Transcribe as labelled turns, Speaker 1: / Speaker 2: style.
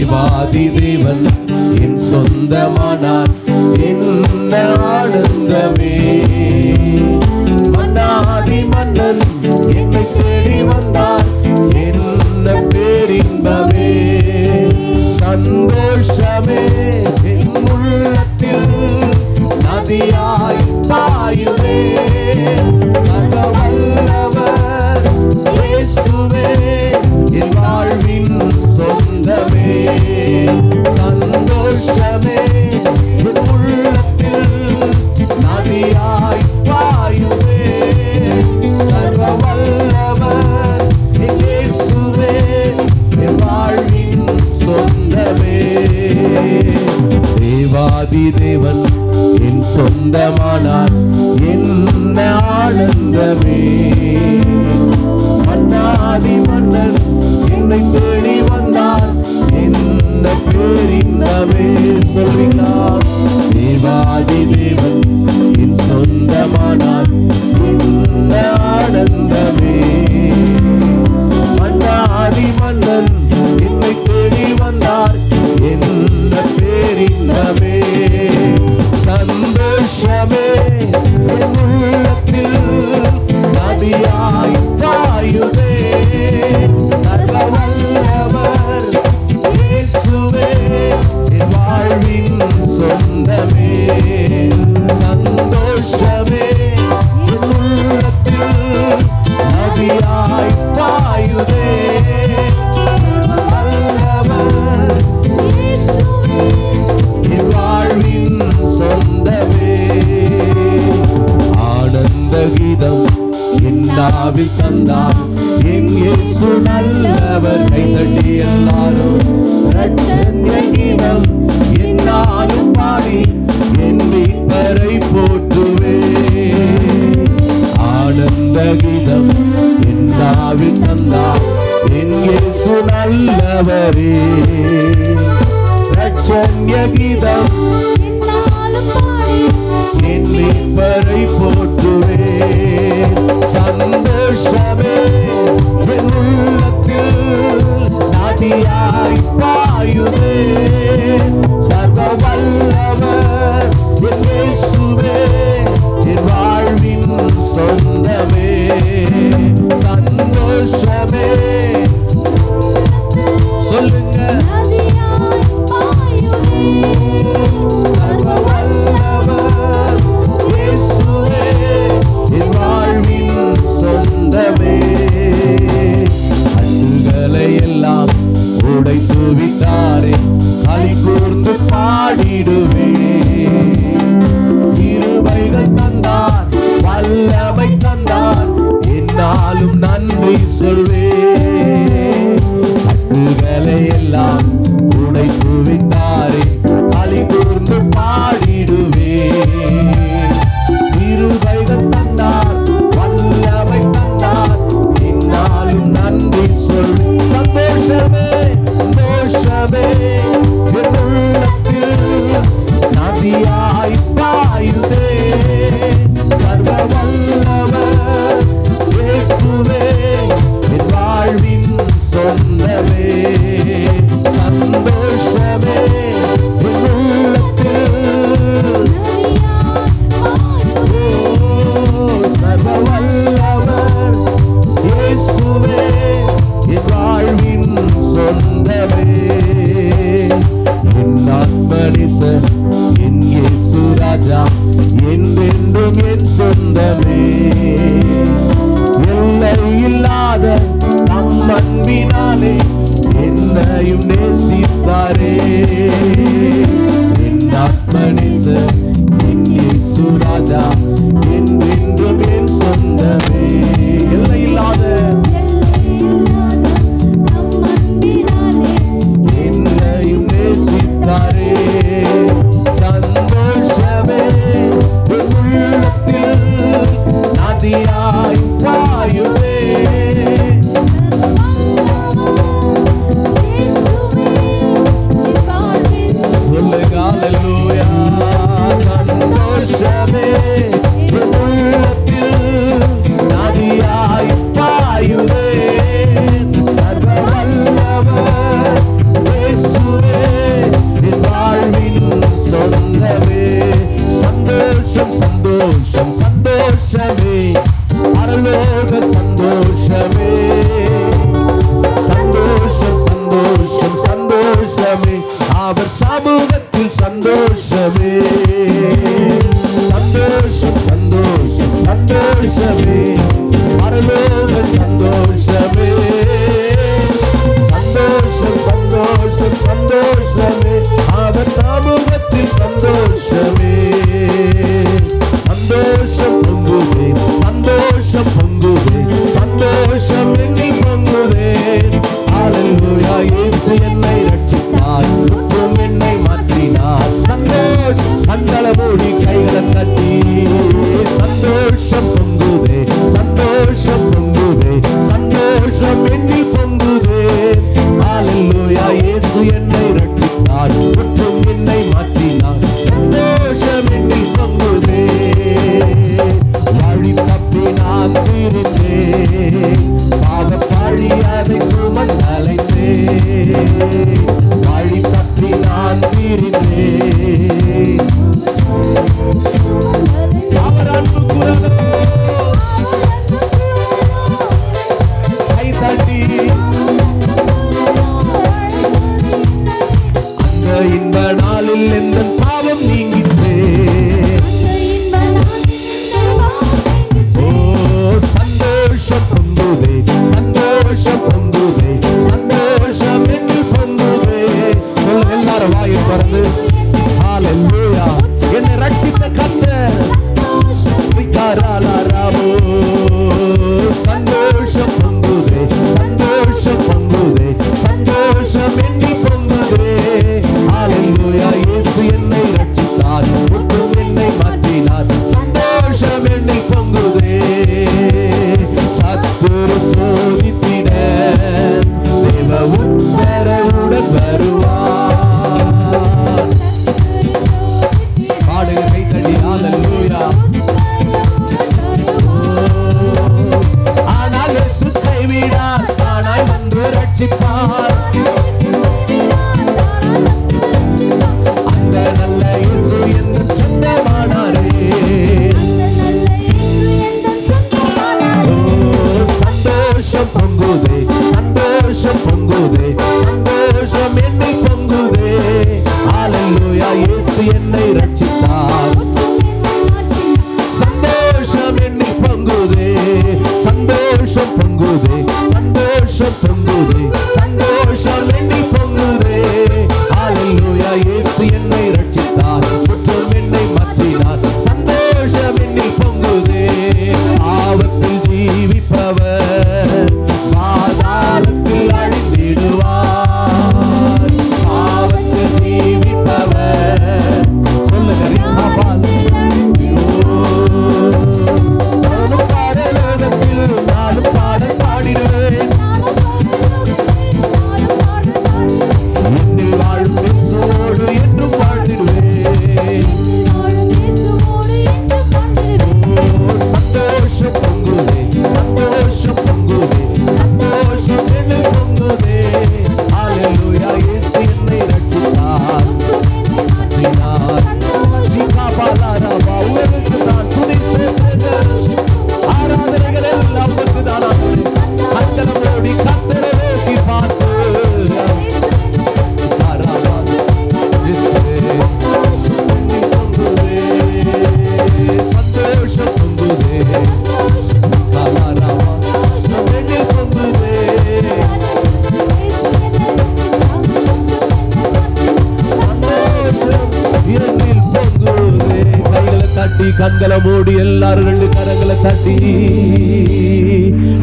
Speaker 1: தேவாதி தேவன் என் சொந்தமானார் என்ன ஆனந்தமே. மன்னாதி மன்னன் என்னை தேடி வந்தார் என்ன பேரின்பமே. சந்தோஷமே என் உள்ளத்தில் நதியாய் பாயுமே. சர்வ வல்லவர் இயேசுவே என் வாழ்வின் சொந்தமே. சந்தோஷமே என் உள்ளத்தில் நதியாய் பாயுமே. சர்வ வல்லவர் இயேசுவே என் வாழ்வின் சொந்தமே. தேவாதி தேவன் என் சொந்தமானார் என்ன ஆனந்தமே. மன்னாதி மன்னன் என்னை தேடி வந்தார் என்ன பேரின்பமே. சொல்வீங்களா? தேவாதி தேவன் என் சொந்தமானார் என்ன ஆனந்தமே. மன்னாதி மன்னன் என்னை தேடி வந்தார் என்ன பேரின்பமே. சந்தோஷமே என் உள்ளத்தில் நதியாய் பாயுதே. சர்வ வல்லவர் இயேசுவே என் வாழ்வின் சொந்தமே. சந்தோஷமே என் உள்ளத்தில் நதியாய் பாயுதே. வல்லவர் என் வாழ்வின் சொந்தமே. ஆனந்த கீதம் என் நாவில் தந்தார் என் இயேசு நல்லவர். கைதட்டி எல்லாரும் ரட்சண்ய கீதம் என்னாலும் பாடி என் மீட்பரை போற்றுவே. ஆனந்த கீதம் என் நாவில் தந்தார் என் இயேசு நல்லவரே. ரட்சண்ய கீதம் என் மீட்பரை போற்றுவே. சந்தோஷமே என் உள்ளத்தில் நதியாய் பாயுதே. சர்வ வல்லவர் இயேசுவே என் வாழ்வின் சொந்தமே. சந்தோஷமே சொல்லுங்க. சர்வ வல்லவர் இயேசுவே என் வாழ்வின் சொந்தமே. கண்களை எல்லாம் உடைத்து விட்டாரே களி கூர்ந்து பாடிடுவே. கிருபைகள் தந்தார் வல்லமை தந்தார் என்னாலும் நன்றி சொல்வே. கண்களை எல்லாம் உடைத்து விட்டாரே களி கூர்ந்து பாடிடுவே. கிருபைகள் தந்தார் வல்லமை தந்தார் என்னாலும் நன்றி சொல். சந்தோஷமே சந்தோஷமே என் உள்ளத்தில் நதியாய் பாயுதே. சர்வ வல்லவர் இயேசுவே என் வாழ்வின் சொந்தமே. சந்தோஷமே என் உள்ளத்தில் சர்வ வல்லவர் இயேசுவே என் வாழ்வின் சொந்தமே. என் ஆத்மநேசர் என் இயேசு ராஜா என்றென்றும் என் சொந்தமே. எல்லை இல்லாத நம் அன்பினாலே என்னையும் நேசித்தாரே. என் ஆத்மநேசர் என் இயேசு ராஜா என்றென்றும் என் சொந்தமே. எல்லை இல்லாத என்னையும் நேசித்தாரே. சந்தோஷமே என் உள்ளத்தில் நதியாய் பாயுதே. அவர் சமூகத்தில் சந்தோஷமே, சந்தோஷம் சந்தோஷம் சந்தோஷமே, பரலோக சந்தோஷமே, சந்தோஷம் சந்தோஷம் சந்தோஷமே, அவர் சமூகத்தில் சந்தோஷமே, சந்தோஷம் பொங்குதே, சந்தோஷம் பொங்குதே, சந்தோஷம் என்னில் பொங்குதே. ஹல்லேலூயா, இயேசு என்னை ரட்சித்தார், குற்றம் என்னை மாற்றினார். சந்தோஷம் கண்களை மூடி கைகளை தட்டி, சந்தோஷம் பொங்குதே, சந்தோஷம் பொங்குதே, சந்தோஷம் என்னில் பொங்குதே. ஹல்லேலூயா, இயேசு என்னை ரட்சித்தார், குற்றம் என்னை மாற்றினார். சந்தோஷம் என்னில் பொங்குதே. வழி தப்பி நான் திரிந்தேன், பாவ பழி அதை சுமந்தலைத்தேன். வழி தப்பி நான் திரிந்தேன், அவர் அன்பு குரலோ கை தட்டி, அந்த இன்ப நாளில் எந்த பாவம் நீங்கிற்றே. ஓ சந்தோஷம் பொங்குதே, சந்தோஷம் பொங்குதே, சந்தோஷம் என்னில் பொங்குதே. சொல்ல எல்லாரும் வாயை திறந்து, ஹல்லேலூயா, என்னை ரட்சித்த கர்த்தர் சந்தோஷம் பொங்குதே, சந்தோஷம் பொங்குதே, சந்தோஷம் என்னில் பொங்குதே. ஹல்லேலூயா, இயேசு என்னை ரட்சித்தார், குற்றம் என்னை மாற்றினார். சந்தோஷம் என்னில் பொங்குதே. சத்துரு சோதித்திட தேவ உத்தரவுடன் வருவார். பாடுக கைத்தடி, ஹல்லேலூயா. ஆனால் இயேசு கைவிடார், தானாய் வந்து ரட்சிப்பார். அந்த நல்ல இயேசு எந்த சொந்தமானாரே. சந்தோஷம் பொங்குதே, சந்தோஷம் பொங்குதே, சந்தோஷம் என்னில் பொங்குதே. ஹல்லேலூயா, இயேசு என்னை ரட்சித்தார், சந்தோஷம் என்னில் பொங்குதே, சந்தோஷம் பொங்குதே, சந்தோஷம் பொங்குதே, சந்தோஷம் என்னில் பொங்குதே. ஹல்லேலூயா, இயேசு என்னை ரட்சித்தார், குற்றம் என்னை மாற்றினார். சந்தோஷம் என்னில் பொங்குதே. ஆபத்தில் ஜீவிப்பவர் பாதாளத்தில் அழிந்திடுவார். ஆபத்தில் ஜீவிப்பவர் சொல்லுங்க, பாடலோகத்தில் நானும் பாடல் பாடிடுவேன். என்னில் வாழும் இயேசுவோடு என்றும் வாழ்ந்திடுவேன். சந்தோஷம் பொங்குதே, சந்தோஷம் பொங்குதே, சந்தோஷம் என்னில் பொங்குதே. ஹல்லேலூயா, இயேசு என்னை ரட்சித்தார். உலகுக்கு நான் துதி சேர்த்தேன், ஆராதனைகள் எல்லாம் உனக்கு தான். கண்களை மூடி கர்த்தரை நோக்கி பார்த்து, சந்தோஷம் பொங்குதே, கண்களை மூடி எல்லாரும் ரெண்டு கரங்களை தட்டி